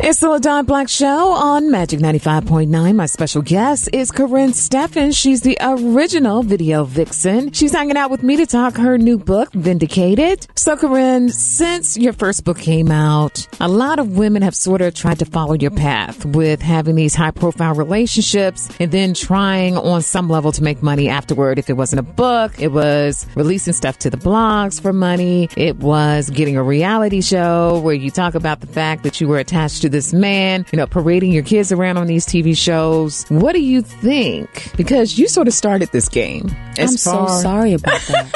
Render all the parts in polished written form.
It's the LaDawn Black Show on Magic 95.9. My special guest is Karrine Steffans. She's the original video vixen. She's hanging out with me to talk her new book, Vindicated. So, Karrine, since your first book came out, a lot of women have sort of tried to follow your path with having these high-profile relationships and then trying on some level to make money afterward. If it wasn't a book, it was releasing stuff to the blogs for money. It was getting a reality show where you talk about the fact that you were attached to this man, parading your kids around on these TV shows. What do you think? Because you sort of started this game. I'm so sorry about that.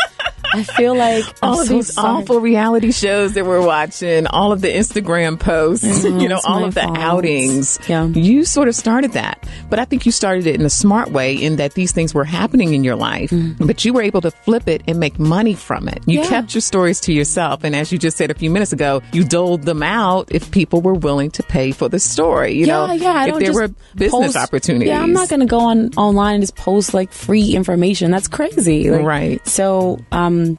I feel like all of these awful reality shows that we're watching, all of the Instagram posts, all of the outings. Yeah. You sort of started that. But I think you started it in a smart way in that these things were happening in your life, but you were able to flip it and make money from it. You kept your stories to yourself. And as you just said a few minutes ago, you doled them out if people were willing to pay for the story. If there were business opportunities. Yeah, I'm not going to go online and just post like free information. That's crazy. Right. So,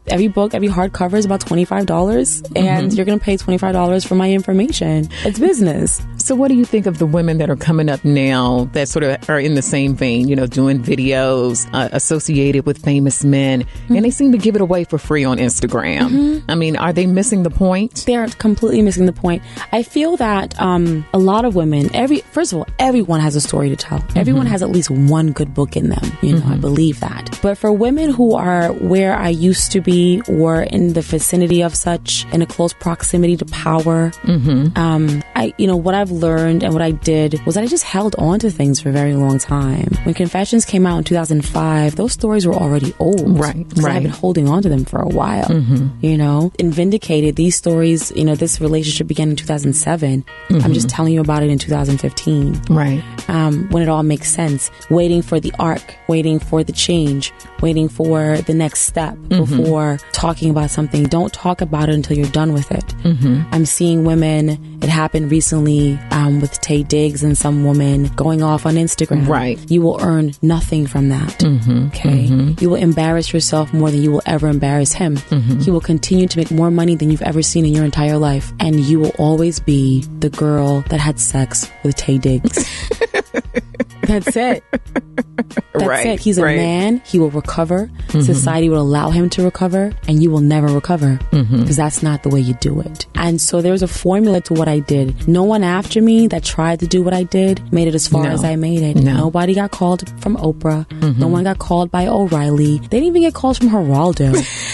every book, every hardcover is about $25, and you're going to pay $25 for my information. It's business. So what do you think of the women that are coming up now that sort of are in the same vein, doing videos associated with famous men, and they seem to give it away for free on Instagram? I mean, are they missing the point? They're completely missing the point. I feel that a lot of women, first of all, everyone has a story to tell. Everyone has at least one good book in them. I believe that. But for women who are where I used to be or in the vicinity of such, in a close proximity to power, what I've learned and what I did was that I just held on to things for a very long time. When Confessions came out in 2005, those stories were already old. Right. I've been holding on to them for a while. In Vindicated, these stories, this relationship began in 2007. I'm just telling you about it in 2015. Right. When it all makes sense. Waiting for the arc, waiting for the change, waiting for the next step before talking about something. Don't talk about it until you're done with it. I'm seeing women, it happened recently with Tay Diggs and some woman going off on Instagram. Right. You will earn nothing from that. Okay. You will embarrass yourself more than you will ever embarrass him. He will continue to make more money than you've ever seen in your entire life. And you will always be the girl that had sex with Tay Diggs. That's it. That's it. He's a man. He will recover. Society will allow him to recover, and you will never recover because that's not the way you do it. And so there's a formula to what I did. No one after me that tried to do what I did made it as far as I made it. Nobody got called from Oprah. No one got called by O'Reilly. They didn't even get calls from Geraldo.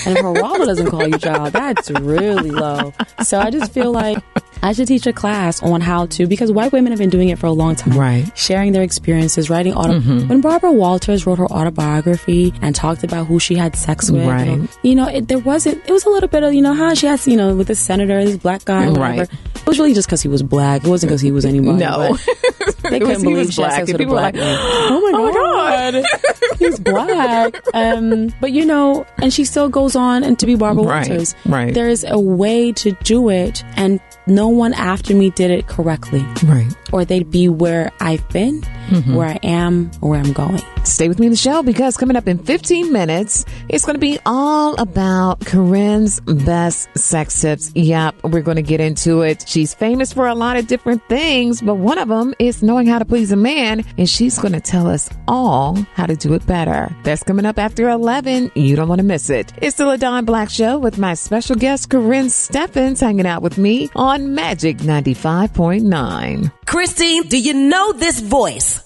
And if Geraldo doesn't call you, child, that's really low. So I just feel like I should teach a class on how to, because white women have been doing it for a long time. Right. Sharing their experiences, writing When Barbara Walters wrote her autobiography and talked about who she had sex with, it was a little bit of, how she has, with this senator, this black guy, whatever. Right. It was really just because he was black. It wasn't because he was anybody. No. They couldn't believe she had sex with a black man. Oh my God. He's black. But and she still goes on and to be Barbara Walters. Right. There's a way to do it, and no one after me did it correctly. Right. Or they'd be where I've been, where I am, or where I'm going. Stay with me in the show, because coming up in 15 minutes, it's going to be all about Karrine's best sex tips. Yep, we're going to get into it. She's famous for a lot of different things, but one of them is knowing how to please a man, and she's going to tell us all how to do it better. That's coming up after 11. You don't want to miss it. It's the LaDawn Black Show with my special guest, Karrine Steffans, hanging out with me on Magic 95.9. Christine, do you know this voice?